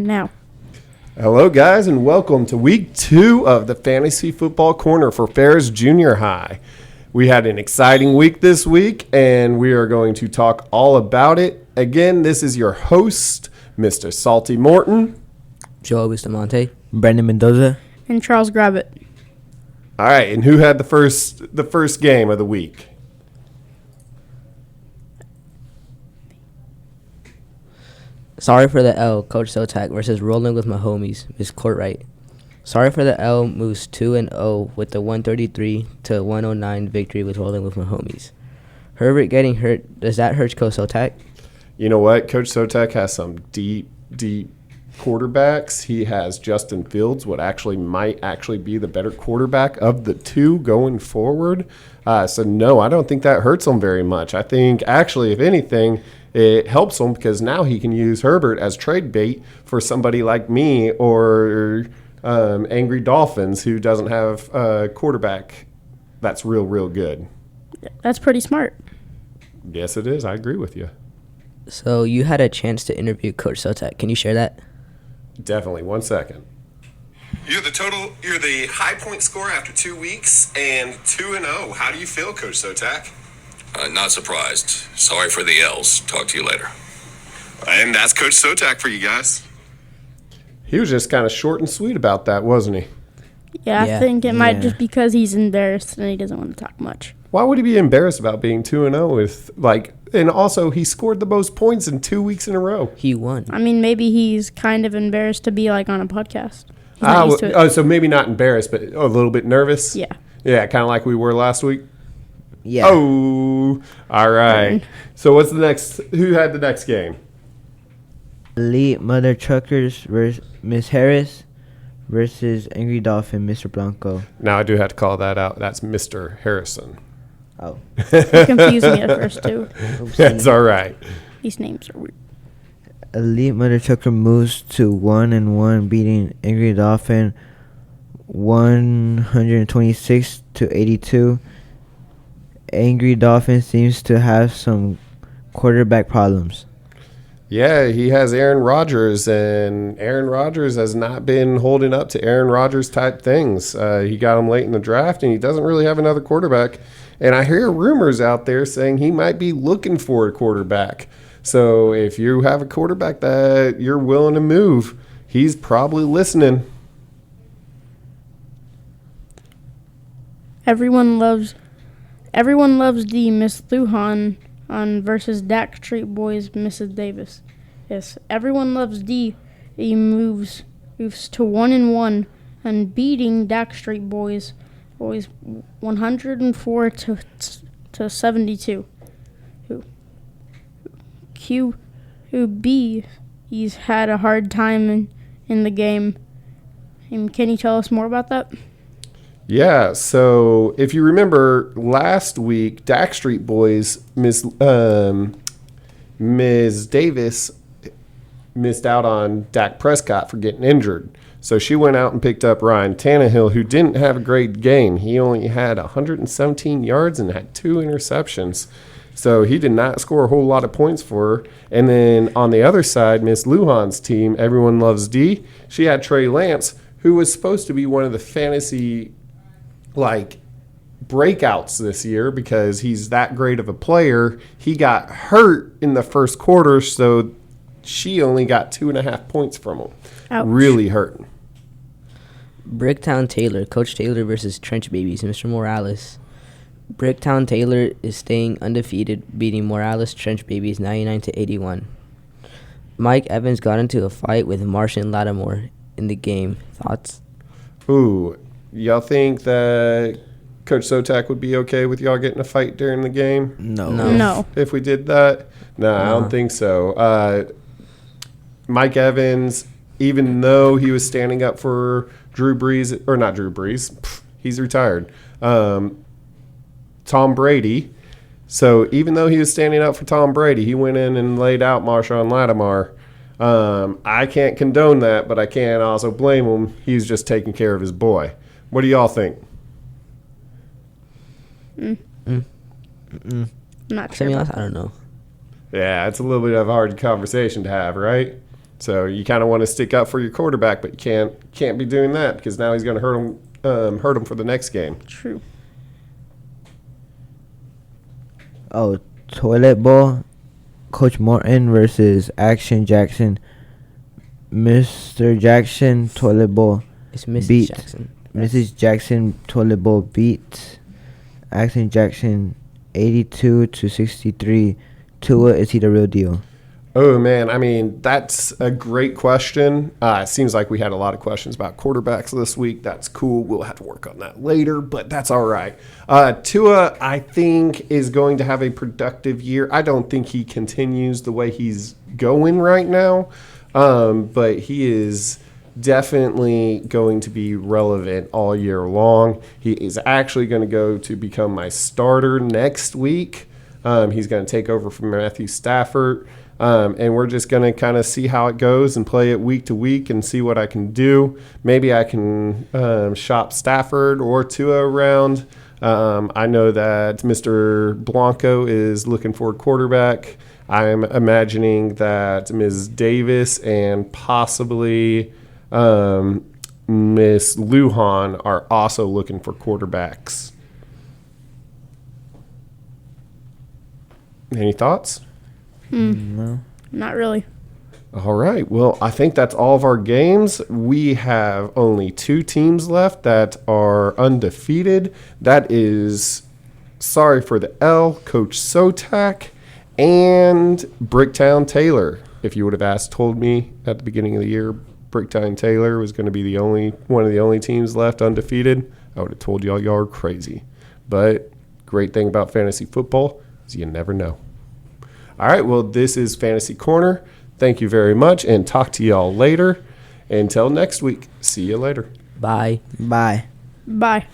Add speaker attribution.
Speaker 1: And now.
Speaker 2: Hello, guys, and welcome to week 2 of the Fantasy Football Corner for Ferris Junior High. We had an exciting week this week, and we are going to talk all about it. Again, this is your host, Mr. Salty Morton.
Speaker 3: Joe Bustamante.
Speaker 4: Brandon Mendoza.
Speaker 1: And Charles Gravitt.
Speaker 2: All right, and who had the first game of the week?
Speaker 3: Sorry for the L, Coach Sotak versus Rolling with My Homies, Miss Courtwright. Sorry for the L moves 2-0 with the 133-109 victory with Rolling with My Homies. Herbert getting hurt, does that hurt Coach Sotak?
Speaker 2: You know what? Coach Sotak has some deep quarterbacks. He has Justin Fields, what might be the better quarterback of the two going forward. So, no, I don't think that hurts him very much. I think, actually, if anything, it helps him because now he can use Herbert as trade bait for somebody like me or Angry Dolphins who doesn't have a quarterback that's real good.
Speaker 1: That's pretty smart.
Speaker 2: Yes, it is. I agree with you.
Speaker 3: So you had a chance to interview Coach Sotak. Can you share that?
Speaker 2: Definitely. 1 second. You're the high point scorer after 2 weeks and 2-0. How do you feel, Coach Sotak?
Speaker 5: Not surprised. Sorry for the L's. Talk to you later.
Speaker 2: And that's Coach Sotak for you guys. He was just kind of short and sweet about that, wasn't he?
Speaker 1: Yeah, I think it might just because he's embarrassed and he doesn't want to talk much.
Speaker 2: Why would he be embarrassed about being 2-0 with, and also he scored the most points in 2 weeks in a row?
Speaker 3: He won.
Speaker 1: I mean, maybe he's kind of embarrassed to be, on a podcast. He's not used to it.
Speaker 2: So maybe not embarrassed, but a little bit nervous?
Speaker 1: Yeah.
Speaker 2: Yeah, kind of like we were last week?
Speaker 3: Yeah.
Speaker 2: Oh, all right. So what's the next? Who had the next game?
Speaker 4: Elite Mother Truckers versus Miss Harris versus Angry Dolphin, Mr. Blanco.
Speaker 2: Now I do have to call that out. That's Mr. Harrison.
Speaker 4: Oh.
Speaker 1: He confused me at first, too.
Speaker 2: That's all right.
Speaker 1: These names are weird.
Speaker 4: Elite Mother Trucker moves to 1-1, beating Angry Dolphin 126-82. Angry Dolphin seems to have some quarterback problems.
Speaker 2: Yeah, he has Aaron Rodgers, and Aaron Rodgers has not been holding up to Aaron Rodgers type things. He got him late in the draft, and he doesn't really have another quarterback. And I hear rumors out there saying he might be looking for a quarterback. So if you have a quarterback that you're willing to move, he's probably listening.
Speaker 1: Everyone loves the Miss Lujan on versus Dak Street Boys, Mrs. Davis. Yes, everyone loves D. He moves to 1-1 and beating Dak Street Boys 104-72. He's had a hard time in the game. And can you tell us more about that?
Speaker 2: Yeah, so if you remember last week, Dak Street Boys, Ms. Davis missed out on Dak Prescott for getting injured. So she went out and picked up Ryan Tannehill, who didn't have a great game. He only had 117 yards and had 2 interceptions. So he did not score a whole lot of points for her. And then on the other side, Miss Lujan's team, Everyone Loves D, she had Trey Lance, who was supposed to be one of the fantasy breakouts this year because he's that great of a player. He got hurt in the first quarter, so she only got 2.5 points from him.
Speaker 1: Ouch.
Speaker 2: Really hurting.
Speaker 3: Bricktown Taylor, Coach Taylor versus Trench Babies, Mr. Morales. Bricktown Taylor is staying undefeated, beating Morales Trench Babies 99-81. Mike Evans got into a fight with Martian Lattimore in the game. Thoughts?
Speaker 2: Ooh, y'all think that Coach Sotak would be okay with y'all getting a fight during the game?
Speaker 1: No.
Speaker 2: If we did that? No, I don't think so. Mike Evans, even though he was standing up for Drew Brees, or not Drew Brees, he's retired. Tom Brady. So even though he was standing up for Tom Brady, he went in and laid out Marshon Lattimore. I can't condone that, but I can't also blame him. He's just taking care of his boy. What do y'all think?
Speaker 1: Not
Speaker 3: To
Speaker 1: sure.
Speaker 3: be honest, I don't know.
Speaker 2: Yeah, it's a little bit of a hard conversation to have, right? So you kind of want to stick up for your quarterback, but you can't be doing that because now he's going to hurt him for the next game.
Speaker 1: True.
Speaker 4: Oh, toilet bowl. Coach Morton versus Action Jackson. Mr. Jackson toilet bowl.
Speaker 3: It's Mrs.
Speaker 4: Beat.
Speaker 3: Jackson.
Speaker 4: Mrs. Jackson toilet bowl beats Action Jackson 82-63. Tua, is he the real deal?
Speaker 2: Oh, man. I mean, that's a great question. It seems like we had a lot of questions about quarterbacks this week. That's cool. We'll have to work on that later, but that's all right. Tua, I think, is going to have a productive year. I don't think he continues the way he's going right now, but he is definitely going to be relevant all year long. He is actually going to go to become my starter next week. He's going to take over from Matthew Stafford. And we're just going to kind of see how it goes and play it week to week and see what I can do. Maybe I can shop Stafford or Tua around. I know that Mr. Blanco is looking for a quarterback. I'm imagining that Ms. Davis and possibly Miss Lujan are also looking for quarterbacks. Any thoughts?
Speaker 4: No.
Speaker 1: Not really.
Speaker 2: All right. Well, I think that's all of our games. We have only 2 teams left that are undefeated. That is, sorry for the L, Coach Sotak and Bricktown Taylor. If you would have told me at the beginning of the year Bricktown Taylor was going to be one of the only teams left undefeated, I would have told y'all are crazy. But great thing about fantasy football is you never know. All right, well, this is Fantasy Corner. Thank you very much, and talk to y'all later. Until next week, see you later.
Speaker 3: Bye.
Speaker 4: Bye.
Speaker 1: Bye.